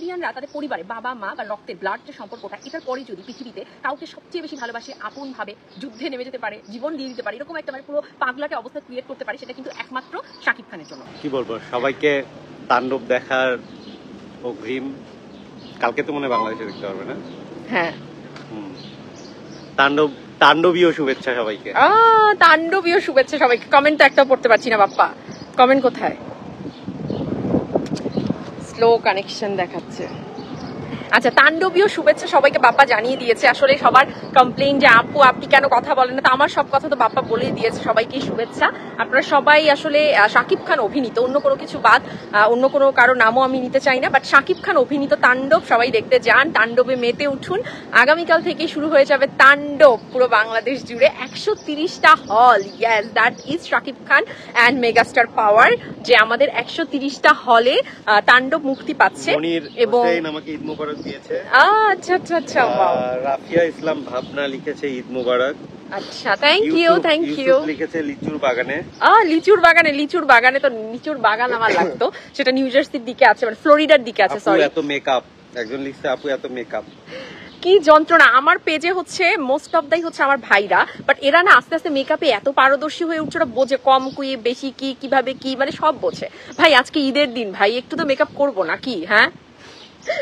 সাকিবিয়ানরা তাদের পরিবারে বাবা মা বা রক্তের ব্লাড যে সম্পর্কটা, এটার পরে যদি পৃথিবীতে কাউকে সবচেয়ে বেশি ভালোবাসে, আপন ভাবে যুদ্ধে নেমে যেতে পারে, জীবন দিয়ে দিতে পারে, এরকম একটা মানে পুরো পাগলাটে অবস্থা ক্রিয়েট করতে পারে, সেটা কিন্তু একমাত্র শাকিব খানের জন্য। কি বলবো, সবাইকে তাণ্ডব দেখার অগ্রিম। কালকে তো মনে হয় বাংলাদেশে দেখতে পারবে না? হ্যাঁ, তাণ্ডবীয় শুভেচ্ছা সবাইকে। তাণ্ডবীয় শুভেচ্ছা সবাইকে। কমেন্ট তো একটা পড়তে পারছি না বাপ্পা, কমেন্ট কোথায়? স্লো কানেকশন দেখাচ্ছে। আচ্ছা, তাণ্ডবীয় শুভেচ্ছা সবাইকে বাপ্পা জানিয়ে দিয়েছে। আসলে সবার কমপ্লেইন যে আপু আপনি কেন কথা বলেন না, তো আমার সব কথা তো বাপ্পা বলেই দিয়েছে। সবাইকে শুভেচ্ছা। আপনারা সবাই আসলে শাকিব খান অভিনীত, অন্য কোনো কিছু বাদ, অন্য কোনো কারো নামও আমি নিতে চাই না, বাট শাকিব খান অভিনীত তাণ্ডব সবাই দেখতে যান, তাণ্ডবে মেতে উঠুন। আগামীকাল থেকে শুরু হয়ে যাবে তাণ্ডব পুরো বাংলাদেশ জুড়ে, 130টা hall. Yes, that is Shakib Khan and megastar power, যে আমাদের 130টা হলে তাণ্ডব মুক্তি পাচ্ছে। এবং আমাকে ঈদ মোবারক দিয়েছে। আচ্ছা আচ্ছা আচ্ছা, রাফিয়া ইসলাম ভাবনা লিখেছে ঈদ মোবারক। আচ্ছা, থ্যাংক ইউ থ্যাংক ইউ। লিখেছে লিচুর বাগানে। লিচুর বাগানে, লিচুর বাগানে তো লিচুর বাগান আমার লাগতো, সেটা নিউ জার্সির দিকে আছে, মানে ফ্লোরিডার দিকে আছে। সরি, এত মেকআপ। একজন লিখছে আপু এত মেকআপ, কি যন্ত্রণা। আমার পেজে হচ্ছে মোস্ট অফ দাই হচ্ছে আমার ভাইরা, বাট এরা না আস্তে আস্তে মেকআপে এত পারদর্শী হয়ে উঠছে, ওরা বোঝে কম কি বেশি কি কিভাবে কি, মানে সব বোঝে। ভাই আজকে ঈদের দিন, ভাই একটু তো মেকআপ করবো না কি? হ্যাঁ,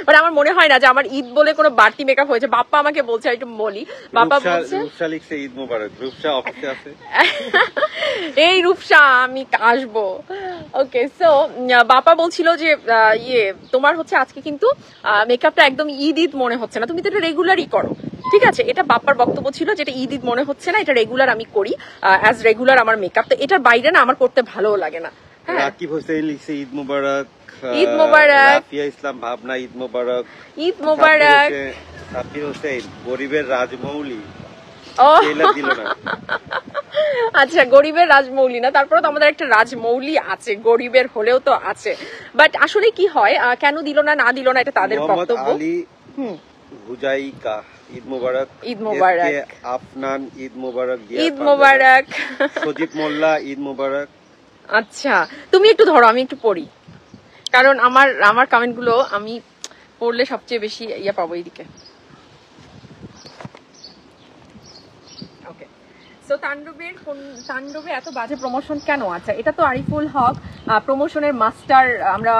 মানে আমার মনে হয় না যে আমার ঈদ বলে কোনো বাড়তি মেকআপ হয়েছে। বাপ্পা আমাকে বলছে, একটু বলি, বাপ্পা বলছে রূপসা লিখছে ঈদ মোবারক। রূপসা অফিসে আছে। এই রূপসা আমি আসবো। ওকে, সো বাপ্পা বলছিল যে তোমার হচ্ছে আজকে কিন্তু মেকআপটা একদম ঈদ ঈদ মনে হচ্ছে না, তুমি তো এটা রেগুলারই করো। ঠিক আছে, এটা বাপ্পার বক্তব্য ছিল, যেটা ঈদ ঈদ মনে হচ্ছে না, এটা রেগুলার আমি করি, অ্যাজ রেগুলার আমার মেকআপ। তো এটার বাইরে না আমার করতে ভালোও লাগে না। রাকিব হোসেন লিখছে ঈদ মোবারক। ঈদ মোবারক। রাফিয়া ইসলাম ভাবনা ঈদ মোবারক। ঈদ মোবারক। সাব্বির হোসেন গরিবের রাজমৌলি। আচ্ছা, গরিবের রাজমৌলি না, তারপরে তো আমাদের একটা রাজমৌলি আছে, গরিবের হলেও তো আছে। বাট আসলে কি হয়, কেন দিল না না দিল না এটা তাদের বক্তব্য। হুজাইকা ঈদ মোবারক। ঈদ মোবারক। আফনান ঈদ মোবারক। ঈদ মোবারক। সজিব মোল্লা ঈদ মোবারক। আচ্ছা, তুমি একটু ধরো, আমি একটু পড়ি, কারণ আমার কমেন্ট গুলো আমি পড়লে সবচেয়ে বেশি ইয়ে পাবো এইদিকে। তাণ্ডবে এত বাজে প্রমোশন কেন? আচ্ছা, এটা তো আরিফুল হক প্রমোশনের মাস্টার, আমরা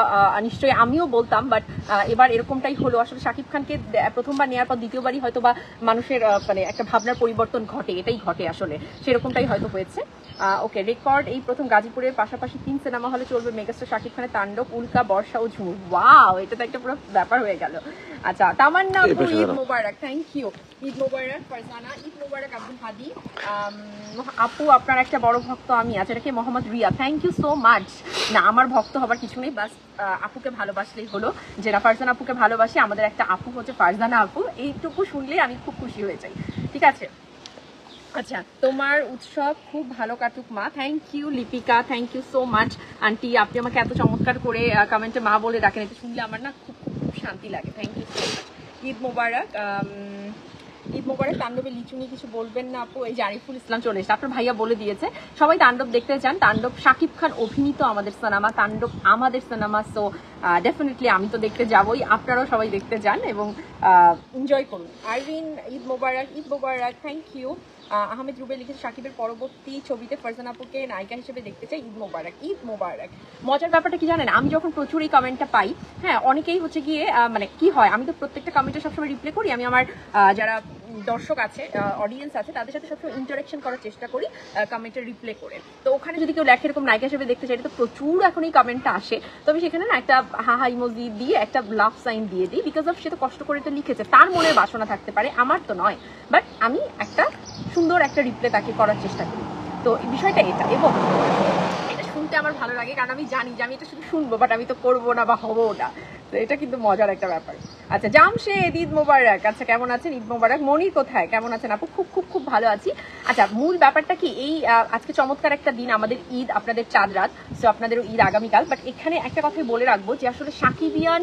নিশ্চয়ই আমিও বলতাম, বাট এবার এরকমটাই হলো। আসলে শাকিব খানকে প্রথমবার নেওয়ার পর দ্বিতীয়বারই হয়তো বা মানুষের মানে একটা ভাবনার পরিবর্তন ঘটে, এটাই ঘটে আসলে, সেরকমটাই হয়তো হয়েছে। ওকে, রেকর্ড এই প্রথম গাজীপুরের পাশাপাশি 3 সিনেমা হলে চলবে মেগাস্টার শাকিব খানের তাণ্ডব, উল্কা, বর্ষা ও ঝুমুর। ওয়াও, এটা তো একটা পুরো ব্যাপার হয়ে গেল। আচ্ছা, তামান্না আপু ঈদ মোবারক। Thank you. ঈদ মোবারক ফারজানা, ঈদ মোবারক আব্দুল হাদি। আপু আপনার একটা বড় ভক্ত আমি। আচ্ছা, এটা কি Mohammad Riya? Thank you so much. না, আমার ভক্ত হবার কিছু নেই, বাস আপুকে ভালোবাসলেই হলো। যেটা ফারজানা আপুকে ভালোবাসি, আমাদের একটা আপু হচ্ছে ফারজানা আপু, এইটুকু শুনলেই আমি খুব খুশি হয়ে যাই। ঠিক আছে, আচ্ছা, তোমার উৎসব খুব ভালো কাটুক মা। Thank you Lipika, thank you so much aunty, আপনি আমাকে এত চমৎকার করে কমেন্টে মা বলে ডাকেন, এটা শুনলে আমার না খুব খুব খুব শান্তি লাগে। Thank you so much. Eid Mubarak. Eid Mubarak. তাণ্ডবে লিচু নিয়ে কিছু বলবেন না আপু? এই যে আরিফুল ইসলাম চলে এসেছে, আপনার ভাইয়া বলে দিয়েছে সবাই তাণ্ডব দেখতে চান। তাণ্ডব শাকিব খান অভিনীত আমাদের সিনেমা, তাণ্ডব আমাদের সিনেমা, সো ডেফিনেটলি আমি তো দেখতে যাবই, আপনারাও সবাই দেখতে যান এবং এনজয় করুন। আরভিন ঈদ মোবারক। Eid Mubarak, thank you. আহমেদ রুবে লিখেছে শাকিবের পরবর্তী ছবিতে ফারজানা আপুকে নায়িকা হিসেবে দেখতে চাই, ঈদ মোবারক। ঈদ মোবারক। মজার ব্যাপারটা কি জানেন, আমি যখন প্রচুর এই কমেন্টটা পাই, হ্যাঁ, অনেকেই হচ্ছে গিয়ে মানে কি হয়, আমি তো প্রত্যেকটা কমেন্টে সবসময় রিপ্লাই করি, আমি আমার যারা দর্শক আছে, অডিয়েন্স আছে, তাদের সাথে সবসময় ইন্টারাকশন করার চেষ্টা করি কমেন্টের রিপ্লাই করে। তো ওখানে যদি কেউ লেখে এরকম নায়িকা হিসেবে দেখতে চাই, এটা তো প্রচুর এখন এই কমেন্টটা আসে, তবে সেখানে না একটা হাহা ইমোজি দিয়ে একটা লাভ সাইন দিয়ে দিই, বিকজ অফ সে তো কষ্ট করে এটা লিখেছে, তার মনের বাসনা থাকতে পারে, আমার তো নয়, বাট আমি একটা সুন্দর একটা রিপ্লাই তাকে করার চেষ্টা করি। তো বিষয়টা এটা, এবং এটা শুনতে আমার ভালো লাগে, কারণ আমি জানি যে আমি এটা শুধু শুনবো, বাট আমি তো করবো না বা হবো না, তো এটা কিন্তু মজার একটা ব্যাপার। আচ্ছা, জামশেদ ঈদ মোবারক। আচ্ছা, কেমন আছেন? ঈদ মোবারক। মনির কোথায়, কেমন আছেন আপু? খুব খুব খুব ভালো আছি। আচ্ছা, মূল ব্যাপারটা কি, এই আজকে চমৎকার একটা দিন, আমাদের ঈদ, আপনাদের চাঁদ রাত, সো আপনাদেরও ঈদ আগামীকাল, বাট এখানে একটা কথাই বলে রাখবো যে আসলে সাকিবিয়ান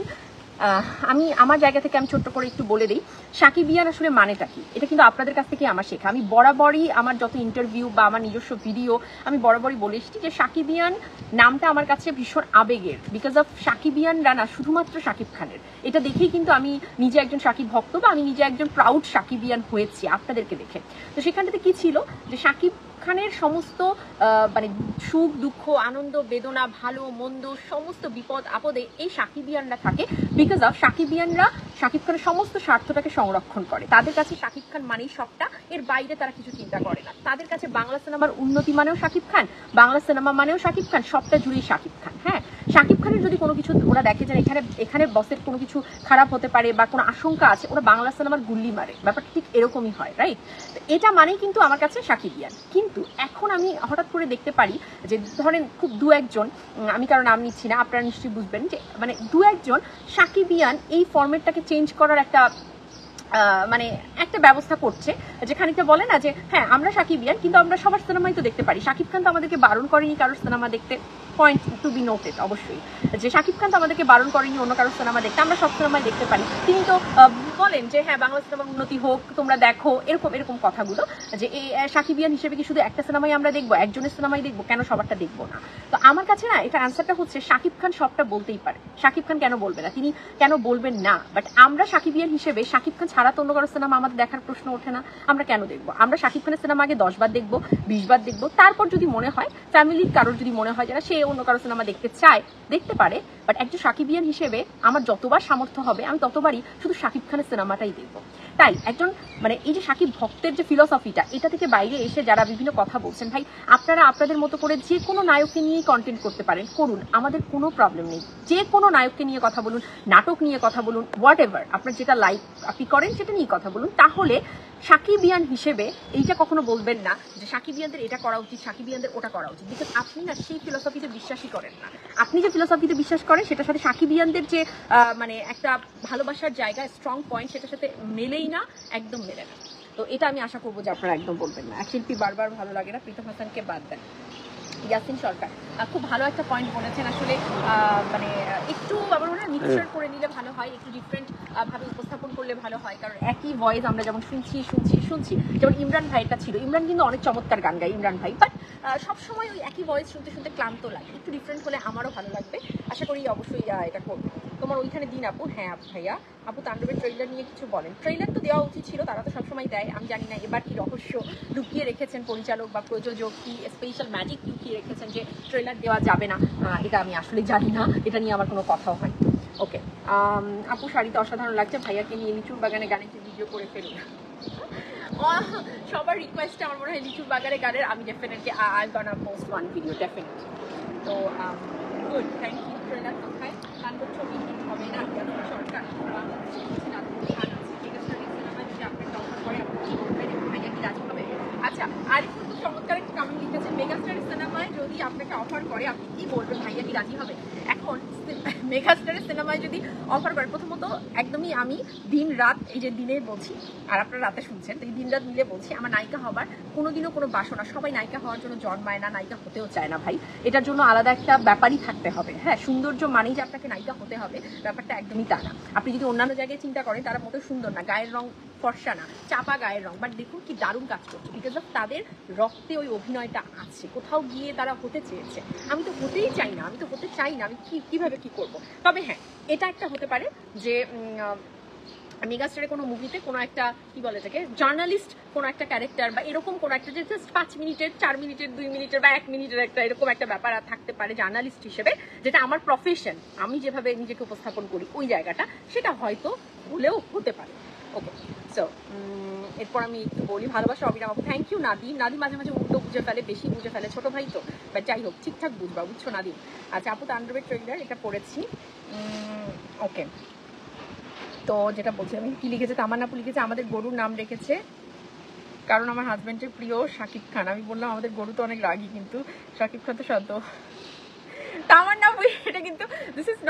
আমি আমার জায়গা থেকে আমি ছোট্ট করে একটু বলে দিই সাকিবিয়ান আসলে মানেটা কি, এটা কিন্তু আপনাদের কাছ থেকে আমার শেখা। আমি বরাবরই আমার যত ইন্টারভিউ বা আমার নিজস্ব ভিডিও আমি বরাবরই বলে এসেছি যে সাকিবিয়ান নামটা আমার কাছে ভীষণ আবেগের, বিকজ অফ সাকিবিয়ানরা না শুধুমাত্র শাকিব খানের, এটা দেখেই কিন্তু আমি নিজে একজন সাকিব ভক্ত বা আমি নিজে একজন প্রাউড সাকিবিয়ান হয়েছি আপনাদেরকে দেখে। তো সেখানটাতে কি ছিল যে সাকিব খানের সমস্ত মানে সুখ দুঃখ আনন্দ বেদনা ভালো মন্দ সমস্ত বিপদ আপদে এই সাকিবিয়ানরা থাকে, বিকজ অফ সাকিবিয়ানরা শাকিব খানের সমস্ত স্বার্থটাকে সংরক্ষণ করে। তাদের কাছে শাকিব খান মানেই সবটা, এর বাইরে তারা কিছু চিন্তা করে না। তাদের কাছে বাংলা সিনেমার উন্নতি মানেও শাকিব খান, বাংলা সিনেমা মানেও শাকিব খান, সবটা জুড়েই শাকিব খান। হ্যাঁ, শাকিব খানের যদি কোনো কিছু ওরা দেখে যে এখানে বসের কোনো কিছু খারাপ হতে পারে বা কোনো আশঙ্কা আছে, ওরা বাংলা সিনেমার গুল্লি মারে, ব্যাপারটা ঠিক এরকমই হয়, রাইট? এটা মানেই কিন্তু আমার কাছে সাকিবিয়ান। কিন্তু এখন আমি হঠাৎ করে দেখতে পারি যে ধরেন খুব দু একজন, আমি কারো নাম নিচ্ছি না, আপনারা নিশ্চয়ই বুঝবেন যে মানে দু একজন সাকিবিয়ান এই ফরম্যাটটাকে চেঞ্জ করার একটা মানে একটা ব্যবস্থা করছে, যে খানিকটা বলে না যে হ্যাঁ আমরা সাকিবিয়ান কিন্তু আমরা সবার সিনেমাই তো দেখতে পারি। শাকিব খান তো আমাদেরকে বারণ করেনি কারোর সিনেমা দেখতে, পয়েন্ট টু বি নোটেড অবশ্যই, যে শাকিব খান তো আমাদেরকে বারণ করেনি অন্য কারোর সিনেমা দেখতে, আমরা সব সিনেমাই দেখতে পারি। তিনি তো বলেন যে হ্যাঁ বাংলা সিনেমার উন্নতি হোক, তোমরা দেখো, এরকম এরকম কথাগুলো, যে এই সাকিবিয়ান হিসেবে কি শুধু একটা সিনেমাই আমরা দেখবো, একজনের সিনেমাই দেখবো, কেন সবারটা দেখবো না? তো আমার কাছে না এটা অ্যান্সারটা হচ্ছে শাকিব খান সবটা বলতেই পারে, শাকিব খান কেন বলবে না, তিনি কেন বলবেন না? বাট আমরা সাকিবিয়ান হিসেবে শাকিব খান ছাড়া তো অন্য কারো সিনেমা আমাদের দেখার প্রশ্ন ওঠে না, আমরা কেন দেখবো? আমরা শাকিব খানের সিনেমা আগে 10 বার দেখবো, 20 বার দেখবো, তারপর যদি মনে হয় ফ্যামিলির কারোর যদি মনে হয় যারা সে অন্য কারো সিনেমা দেখতে চায় দেখতে পারে। বাট একজন সাকিবিয়ান হিসেবে আমার যতবার সামর্থ্য হবে আমি ততবারই শুধু শাকিব খানের সিনেমাটাই দেখবো। তাই একজন মানে এই যে সাকিব ভক্তের যে ফিলসফিটা, এটা থেকে বাইরে এসে যারা বিভিন্ন কথা বলছেন, ভাই আপনারা আপনাদের মতো করে যে কোনো নায়ককে নিয়েই কন্টেন্ট করতে পারেন, করুন, আমাদের কোনো প্রবলেম নেই। যে কোনো নায়ককে নিয়ে কথা বলুন, নাটক নিয়ে কথা বলুন, হোয়াট এভার আপনার যেটা লাইক আপনি করেন সেটা নিয়ে কথা বলুন। তাহলে সাকিবিয়ান হিসেবে এইটা কখনো বলবেন না যে সাকিবিয়ানদের এটা করা উচিত, সাকিবিয়ানদের ওটা করা উচিত, বিকজ আপনি না সেই ফিলসফিতে বিশ্বাসই করেন না। আপনি যে ফিলসফিতে বিশ্বাস করেন সেটার সাথে সাকিবিয়ানদের যে মানে একটা ভালোবাসার জায়গা স্ট্রং পয়েন্ট সেটার সাথে মেলেই না, একদম মেলে না। তো এটা আমি আশা করবো যে আপনারা একদম বলবেন না। এক শিল্পী বারবার ভালো লাগে না, প্রীতম হাসানকে বাদ দেন। ইয়াসিন সরকার খুব ভালো একটা পয়েন্ট বলেছেন, আসলে মানে একটু আমার মনে হয় মিক্সচার করে নিলে ভালো হয়, একটু ডিফারেন্ট ভাবে উপস্থাপন করলে ভালো হয়, কারণ একই ভয়েস আমরা যেমন শুনছি, যেমন ইমরান ভাইটা ছিল, ইমরান কিন্তু অনেক চমৎকার গান গায় ইমরান ভাই, বাট সবসময় ওই একই ভয়েস শুনতে শুনতে ক্লান্ত লাগে, একটু ডিফারেন্ট হলে আমারও ভালো লাগবে। আশা করি অবশ্যই এটা করবো। তোমার ওইখানে দিন আপু, হ্যাঁ ভাইয়া, আপু তাণ্ডবের ট্রেইলার নিয়ে কিছু বলেন। ট্রেইলার তো দেওয়া উচিত ছিল, তারা তো সবসময় দেয়, আমি জানি না এবার কি রহস্য লুকিয়ে রেখেছেন পরিচালক বা প্রযোজক, কি স্পেশাল ম্যাজিক লুকিয়ে রেখেছেন যে ট্রেইলার দেওয়া যাবে না, এটা আমি আসলে জানি না, এটা নিয়ে আমার কোনো কথাও হয়। ওকে, আপু শাড়িতে অসাধারণ লাগছে, ভাইয়াকে নিয়ে লিচুর বাগানে গানের ভিডিও করে ফেলুন। সবার রিকোয়েস্টে আমার মনে হয় লিচুর বাগানে গানের আমি definitely I gonna post one video definitely. তো গুড, থ্যাংক ইউ। ট্রেলার কোথায় কানপুর ছবি হবে না, সরকার বাংলাদেশে কিছু না গান আছে, মেগাস্টার সিনেমা যদি আপনার দরকার করে আপনি কি করবেন, ভাইয়া কি রাজি হবে? আচ্ছা, আর একটু চমৎকার একটা কমেন্ট লিখেছে, মেগাস্টার সিনেমায় যদি আপনাকে অফার করে আপনি কি বলবেন, ভাইয়া কি রাজি হবে? এখন মেগাস্টারের সিনেমায় যদি অফার করে, প্রথমত একদমই আমি দিন রাত, এই যে দিনে বলছি আর আপনারা রাতে শুনছেন, তো এই দিন রাত মিলে বলছি, আমার নায়িকা হবার কোনোদিনও কোনো বাসনা, সবাই নায়িকা হওয়ার জন্য জন্মায় না, নায়িকা হতেও চায় না ভাই, এটার জন্য আলাদা একটা ব্যাপারই থাকতে হবে। হ্যাঁ, সৌন্দর্য মানেই যে আপনাকে নায়িকা হতে হবে ব্যাপারটা একদমই তা না। আপনি যদি অন্যান্য জায়গায় চিন্তা করেন তারা মোটেও সুন্দর না, গায়ের রং ফর্সা না, চাপা গায়ের রং, বাট দেখুন কি দারুণ কাজ করছে, বিকজ অফ তাদের রক্তে ওই অভিনয়টা আছে, কোথাও গিয়ে তারা হতে চেয়েছে। আমি তো হতেই চাই না, আমি তো হতে চাই না, আমি কিভাবে কি করব? তবে হ্যাঁ, এটা একটা হতে পারে যে মেগাস্টারের কোনো মুভিতে কোনো একটা কি বলে এটাকে জার্নালিস্ট কোনো একটা ক্যারেক্টার বা এরকম কোনো একটা যে জাস্ট 5 মিনিটের 4 মিনিটের 2 মিনিটের বা 1 মিনিটের একটা এরকম একটা ব্যাপার থাকতে পারে জার্নালিস্ট হিসেবে, যেটা আমার প্রফেশন, আমি যেভাবে নিজেকে উপস্থাপন করি ওই জায়গাটা, সেটা হয়তো হলেও হতে পারে। ওকে, সো এরপর আমি একটু বলি ভালোবাসা অবিরাম। Thank you Nadim. নাদিম মাঝে মাঝে উল্টো বুঝে ফেলে, বেশি বুঝে ফেলে, ছোট ভাই তো, বাট যাই হোক ঠিকঠাক বুঝবা, বুঝছো নাদিম? আচ্ছা আপু তাণ্ডবের ট্রেলার এটা পড়েছি। ওকে, তো যেটা বলছি আমি, কি লিখেছে তামান্না আপু লিখেছে আমাদের গরুর নাম রেখেছে কারণ আমার হাজবেন্ডের প্রিয় শাকিব খান। আমি বললাম আমাদের গরু তো অনেক রাগী, কিন্তু শাকিব খান তো শান্ত। তামান্না আপু এটা এটা কিন্তু দিস ইজ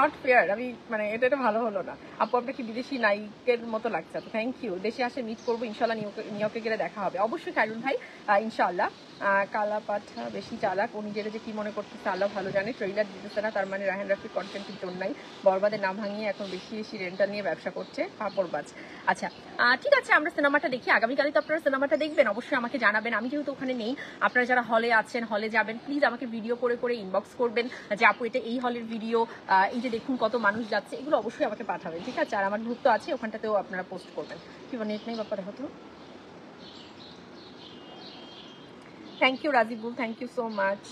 নট ফেয়ার। আমি মানে এটা ভালো হলো না। আপু আপনাকে বিদেশি নায়িকের মতো লাগছে। Thank you. দেশে আসে মিট করবো ইনশাল্লাহ, নিউ ইয়র্কে গেলে দেখা হবে অবশ্যই খাইরুন ভাই, ইনশাল্লাহ। কালা পাঠা বেশি চালাক, ও নিজের যে কি মনে করতেছে আল্লাহ ভালো জানে। ট্রেইলার দিতেছে না, তার মানে রাহেন রাফির কন্টেন্টের জন্যই বরবাদের নাম ভাঙিয়ে এখন বেশি বেশি রেন্টাল নিয়ে ব্যবসা করছে, পাপড়বাজ। আচ্ছা ঠিক আছে, আমরা সিনেমাটা দেখি। আগামীকালই তো আপনারা সিনেমাটা দেখবেন, অবশ্যই আমাকে জানাবেন। আমি যেহেতু ওখানে নেই, আপনারা যারা হলে আছেন, হলে যাবেন, প্লিজ আমাকে ভিডিও করে করে ইনবক্স করবেন যে আপু এটা এই হলের ভিডিও, এই যে দেখুন কত মানুষ যাচ্ছে, এগুলো অবশ্যই আমাকে পাঠাবেন, ঠিক আছে? আর আমার গ্রুপ তো আছে, ওখানটাতেও আপনারা পোস্ট করবেন। কি নেট নেই ব্যাপারে হতো। Thank you Rajibul, thank you so much.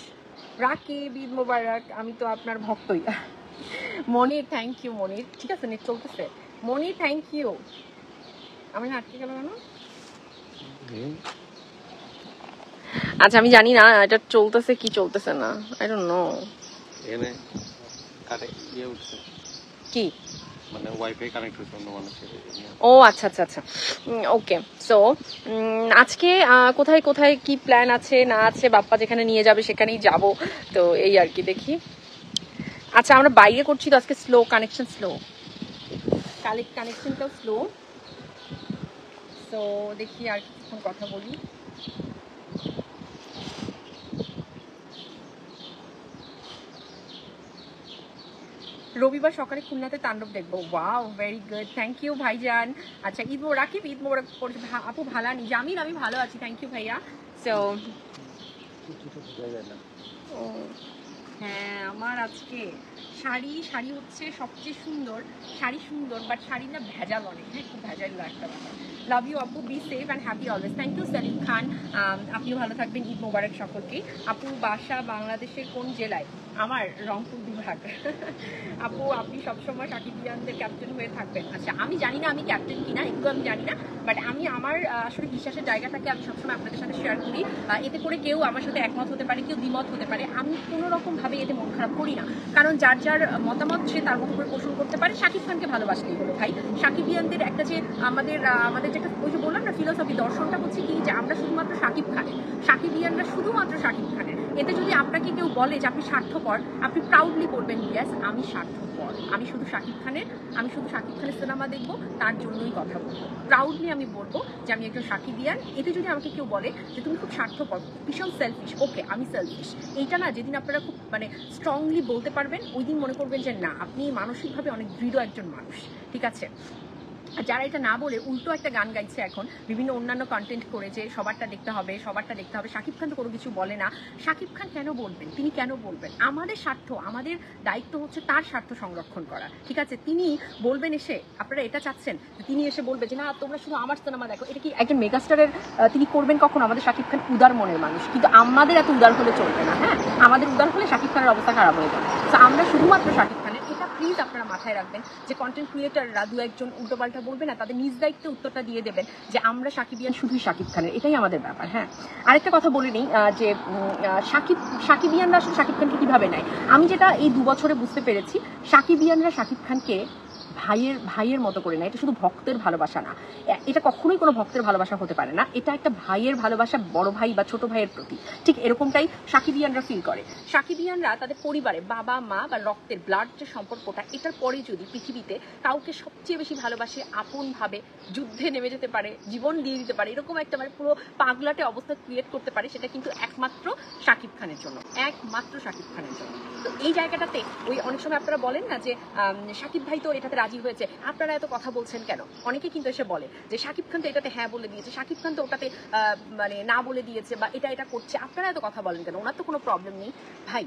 Rakib, Eid Mubarak. আমি তো আপনার ভক্তই। Monir, thank you Monir. ঠিক আছে, নেট চলতেছে। Monir, thank you. আমি না আটকে গেল কেন? আচ্ছা আমি জানি না এটা চলতেছে কি চলতেছে না, আই ডোন্ট নো। এখানে কারে ইয়ে উঠছে কি মানে ওয়াইফাই কানেক্ট হচ্ছে অন্য মানুষের। ও আচ্ছা আচ্ছা আচ্ছা, ওকে। সো আজকে কোথায় কোথায় কি প্ল্যান আছে না আছে, বাপ্পা যেখানে নিয়ে যাবে সেখানেই যাব, তো এই আর কি, দেখি। আচ্ছা আমরা বাইরে করছি তো আজকে, স্লো কানেকশন, স্লো কানেকশনটাও স্লো। তো দেখি আর কিছুক্ষণ কথা বলি। রবিবার সকালে খুলনাতে তাণ্ডব দেখবো। Wow, very good, thank you ভাইজান। আচ্ছা ঈদ মোবারক রাকিব, ঈদ মোবারক আপু ভালো আনি জামিন, আমি ভালো আছি, থ্যাংক ইউ ভাইয়া। সো হ্যাঁ আমার আজকে শাড়ি হচ্ছে সবচেয়ে সুন্দর, শাড়ি সুন্দর, বাট শাড়ি না ভেজাল অনেক, হ্যাঁ খুব ভেজাল একটা ব্যাপার। লাভ ইউ আপু, be safe and happy always. Thank you Selim Khan, আপনিও ভালো থাকবেন, ঈদ মোবারক সকলকে। আপু বাসা বাংলাদেশের কোন জেলায়? আমার রংপুর বিভাগ। আপু আপনি সবসময় সাকিবিয়ানদের ক্যাপ্টেন হয়ে থাকবেন। আচ্ছা আমি জানি না আমি ক্যাপ্টেন কিনা, এগুলো আমি জানি না, বাট আমি আমার আসলে বিশ্বাসের জায়গাটাকে আমি সবসময় আপনাদের সাথে শেয়ার করি। এতে করে কেউ আমার সাথে একমত হতে পারে, কেউ দ্বিমত হতে পারে, আমি কোনো রকম ভাবে এতে মন খারাপ করি না, কারণ যার যার মতামত সে তার মতো করে পোষণ করতে পারে। শাকিব খানকে ভালোবাসলেই হলো ভাই। সাকিবিয়ানদের একটা যে আমাদের যেটা ওই যে বললাম না ফিলোসফি, দর্শনটা হচ্ছে কি যে আমরা শুধুমাত্র শাকিব খানের, সাকিবিয়ানরা শুধুমাত্র শাকিব খানের। এতে যদি আপনাকে কেউ বলে যে আপনি স্বার্থপর, আপনি প্রাউডলি বলবেন ইয়েস আমি স্বার্থপর, আমি শুধু শাকিব খানের সিনেমা দেখবো, তার জন্যই কথা বলবো, প্রাউডলি আমি বলবো যে আমি একজন সাকিবিয়ান। এতে যদি আমাকে কেউ বলে যে তুমি খুব স্বার্থপর, ভীষণ সেলফিশ, ওকে আমি সেলফিশ, এইটা না যেদিন আপনারা খুব মানে স্ট্রংলি বলতে পারবেন, ওই দিন মনে করবেন যে না আপনি মানসিকভাবে অনেক দৃঢ় একজন মানুষ, ঠিক আছে? যারা এটা না বলে উল্টো একটা গান গাইছে এখন, বিভিন্ন অন্যান্য কন্টেন্ট করে যে সবারটা দেখতে হবে, শাকিব খান তো কোনো কিছু বলে না। শাকিব খান কেন বলবেন, তিনি কেন বলবেন? আমাদের স্বার্থ, আমাদের দায়িত্ব হচ্ছে তার স্বার্থ সংরক্ষণ করা, ঠিক আছে? তিনি বলবেন এসে, আপনারা এটা চাচ্ছেন তিনি এসে বলবে যে না তোমরা শুধু আমার সিনেমা দেখো, এটা কি একজন মেগাস্টারের তিনি করবেন কখনো? আমাদের শাকিব খান উদার মনের মানুষ, কিন্তু আমাদের এত উদার হলে চলবে না, হ্যাঁ আমাদের উদার হলে শাকিব খানের অবস্থা খারাপ হয়ে যাবে। তো আমরা শুধুমাত্র শাকিব খানের, এটা প্লিজ আপনারা মাথায় রাখবেন যে কন্টেন্ট ক্রিয়েটাররা দু একজন উল্টোপাল্টা বলবে না, তাদের নিজ দায়িত্বে উত্তরটা দিয়ে দেবেন যে আমরা সাকিবিয়ান শুধুই শাকিব খানের, এটাই আমাদের ব্যাপার। হ্যাঁ আরেকটা কথা বলে নিই যে সাকিবিয়ানরা আসলে শাকিব খানকে কিভাবে নেয়, আমি যেটা এই 2 বছরে বুঝতে পেরেছি, সাকিবিয়ানরা শাকিব খানকে ভাইয়ের মতো করে না। এটা শুধু ভক্তের ভালোবাসা না, এটা কখনোই কোনো ভক্তের ভালোবাসা হতে পারে না, এটা একটা ভাইয়ের ভালোবাসা, বড় ভাই বা ছোট ভাইয়ের প্রতি, ঠিক এরকমটাই সাকিবিয়ানরা ফিল করে। সাকিবিয়ানরা তাদের পরিবারে বাবা মা বা রক্তের ব্লাড যে সম্পর্কটা, এটার পরে যদি পৃথিবীতে কাউকে সবচেয়ে বেশি ভালোবাসে, আপন ভাবে যুদ্ধে নেমে যেতে পারে, জীবন দিয়ে দিতে পারে, এরকম একটা মানে পুরো পাগলাটে অবস্থা ক্রিয়েট করতে পারে, সেটা কিন্তু একমাত্র শাকিব খানের জন্য, একমাত্র শাকিব খানের জন্য। তো এই জায়গাটাতে ওই অনেক সময় আপনারা বলেন না যে শাকিব ভাই তো এটাতে রাজি হয়েছে, আপনারা এত কথা বলছেন কেন? অনেকে কিন্তু এসে বলে যে শাকিব খান তো এটাতে হ্যাঁ বলে দিয়েছে, শাকিব খান তো ওটাতে মানে না বলে দিয়েছে, বা এটা করছে, আপনারা এত কথা বলেন কেন? ওনার তো কোনো প্রবলেম নেই ভাই।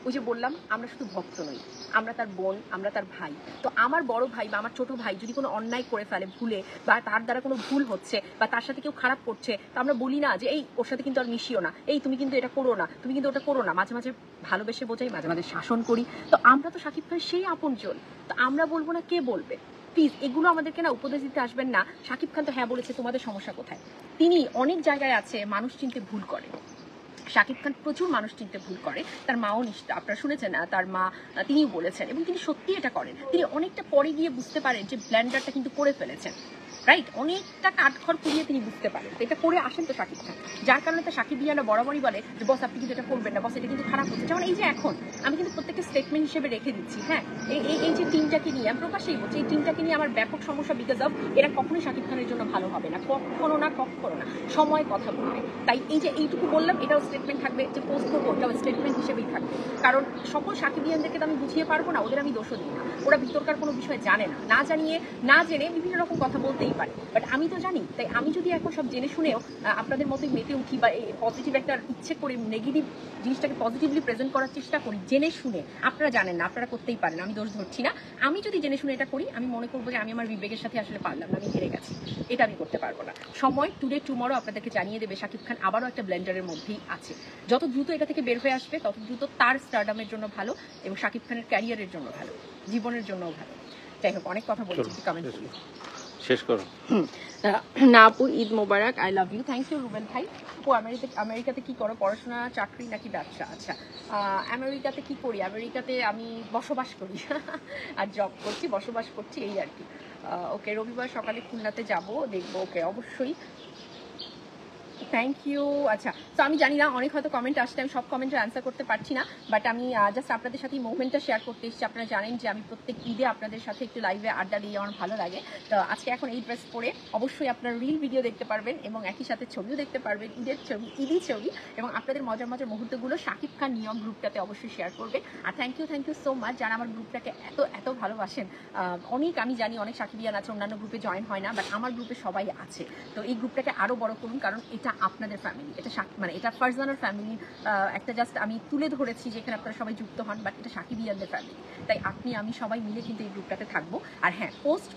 ওই যে বললাম আমরা শুধু ভক্ত নই, আমরা তার বোন, আমরা তার ভাই। তো আমার বড় ভাই বা আমার ছোট ভাই যদি কোনো অন্যায় করে ফেলে ভুলে, বা তার দ্বারা কোনো ভুল হচ্ছে, বা তার সাথে কেউ খারাপ করছে, তো আমরা বলি না যে এই ওর সাথে কিন্তু আর মিশিও না, এই তুমি কিন্তু এটা করো না, তুমি কিন্তু ওটা করো না। মাঝে মাঝে ভালোবেসে বোঝাই, মাঝে মাঝে শাসন করি। তো আমরা তো শাকিব খান সেই আপনজন, তো আমরা বলবো না, কে বলবে? প্লিজ এগুলো আমাদেরকে না উপদেশ দিতে আসবেন না। শাকিব খান তো হ্যাঁ বলেছে, তোমাদের সমস্যা কোথায়? তিনি অনেক জায়গায় আছে মানুষ চিনতে ভুল করে, শাকিব খান প্রচুর মানুষ চিনতে ভুল করে, তার মাও নিশ্চিত আপনারা শুনেছেন, তার মা তিনিও বলেছেন, এবং তিনি সত্যি এটা করেন। তিনি অনেকটা পরে গিয়ে বুঝতে পারেন যে ব্ল্যান্ডারটা কিন্তু করে ফেলেছেন। রাইট, অনেকটা কাঠখড় পুড়িয়ে তিনি বুঝতে পারেন। তো এটা করে আসেন তো শাকিব খান, যার কারণে তো শাকিব ইয়ানা বরাবরই বলে যে বস আপনি কিন্তু এটা করবেন না, বস এটা কিন্তু খারাপ হচ্ছে। যেমন এই যে এখন আমি কিন্তু প্রত্যেকটা স্টেটমেন্ট হিসেবে রেখে দিচ্ছি, হ্যাঁ এই যে টিমটাকে নিয়ে আমি প্রকাশেই বলছি, এই টিমটাকে নিয়ে আমার ব্যাপক সমস্যা, বিকজ অফ এরা কখনোই শাকিব খানের জন্য ভালো হবে না, কখনো না, সময় কথা বলবে। তাই এই যে এইটুকু বললাম, এটাও স্টেটমেন্ট থাকবে, যে পোস্ট করবো ওটাও স্টেটমেন্ট হিসেবেই থাকবে। কারণ সকল সাকিবিয়ানদেরকে তো আমি বুঝিয়ে পারবো না, ওদের আমি দোষও দিই না, ওরা ভিতরকার কোনো বিষয় জানে না, না জেনে বিভিন্ন রকম কথা বলতেই পারে, বাট আমি তো জানি। তাই আমি যদি এখন সব জেনে শুনেও আপনাদের মতোই মেতে উঠি বা পজিটিভ একটা ইচ্ছে করে নেগেটিভ জিনিসটাকে পজিটিভলি প্রেজেন্ট করার চেষ্টা করি জেনে শুনে, আপনারা জানেন না, আপনারা করতেই পারেন, আমি দোষ ধরছি না। আমি যদি জেনে শুনে এটা করি, আমি মনে করবো যে আমি আমার বিবেকের সাথে আসলে পারলাম না, আমি হেরে গেছি, এটা আমি করতে পারবো না। সময় টুডে টুমরো আপনাদেরকে জানিয়ে দেবে শাকিব খান আবারও একটা ব্লেন্ডারের মধ্যেই আছে। যত দ্রুত এটা থেকে বের হয়ে আসবে তত দ্রুত তার স্টারডামের জন্য ভালো এবং শাকিব খানের ক্যারিয়ারের জন্য ভালো, জীবনের জন্যও ভালো। যাই হোক, অনেক কথা বলছি, কমেন্ট করি, শেষ করো। না আপু, Eid Mubarak, I love you. Thank you Rubel ভাই। আপু আমেরিকাতে কি করো, পড়াশোনা, চাকরি নাকি ব্যবসা? আচ্ছা, আমেরিকাতে কি করি, আমেরিকাতে আমি বসবাস করি আর জব করছি, বসবাস করছি, এই আর কি। ওকে, রবিবার সকালে খুলনাতে যাব, দেখবো। ওকে, অবশ্যই, থ্যাংক ইউ। আচ্ছা, তো আমি জানি না, অনেক হয়তো কমেন্ট আসছে, আমি সব কমেন্টের অ্যান্সার করতে পারছি না, বাট আমি জাস্ট আপনাদের সাথে মুভমেন্টটা শেয়ার করতে এসেছি। আপনারা জানেন যে আমি প্রত্যেক ঈদে আপনাদের সাথে একটু লাইভে আড্ডা দিয়ে আমার ভালো লাগে। তো আজকে এখন এই ড্রেস পরে অবশ্যই আপনারা রিল ভিডিও দেখতে পারবেন এবং একই সাথে ছবিও দেখতে পারবেন, ঈদের ছবি, ঈদি ছবি, এবং আপনাদের মজার মজার মুহূর্তগুলো শাকিব খান নিয়ম গ্রুপটাতে অবশ্যই শেয়ার করবেন। আর থ্যাংক ইউ সো মাচ যারা আমার গ্রুপটাকে এত ভালোবাসেন। অনেক, আমি জানি অনেক সাকিবিয়ান আছে অন্যান্য গ্রুপে জয়েন হয় না, বাট আমার গ্রুপে সবাই আছে। তো এই গ্রুপটাকে আরও বড় করুন, কারণ এটা আপনাদের ফ্যামিলি, এটা মানে এটা ফারজানার ফ্যামিলি, একটা জাস্ট আমি তুলে ধরেছি যেখানে আপনারা সবাই যুক্ত হন, বাট এটা সাকিবিয়ানদের ফ্যামিলি। তাই আপনি আমি সবাই মিলে কিন্তু এই গ্রুপটাতে থাকবো। আর হ্যাঁ, পোস্ট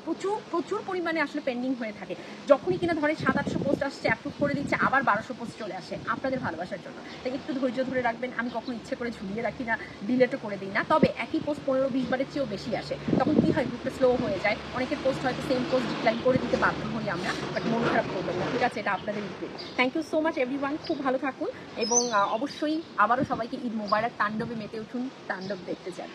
প্রচুর পরিমাণে আসলে পেন্ডিং হয়ে থাকে, যখনই কিনা ধরে 700-800 পোস্ট আসছে, অ্যাপ্রুভ করে দিচ্ছে, আবার 1200 পোস্ট চলে আসে আপনাদের ভালোবাসার জন্য। তাই একটু ধৈর্য ধরে রাখবেন। আমি কখনো ইচ্ছে করে ঝুলিয়ে রাখি না, ডিলেটও করে দিই না, তবে একই পোস্ট 15-20 বারের চেয়েও বেশি আসে, তখন কি হয়, গ্রুপটা স্লো হয়ে যায়, অনেকের পোস্ট হয়তো সেম পোস্ট ডিক্লাইন করে দিতে বাধ্য হই আমরা, বাট মন খারাপ করবেন না, ঠিক আছে, এটা আপনাদের request. Thank you so much everyone, খুব ভালো থাকুন এবং অবশ্যই আবারও সবাইকে ঈদ মোবারক। তাণ্ডবে মেতে উঠুন, তাণ্ডব দেখতে চান।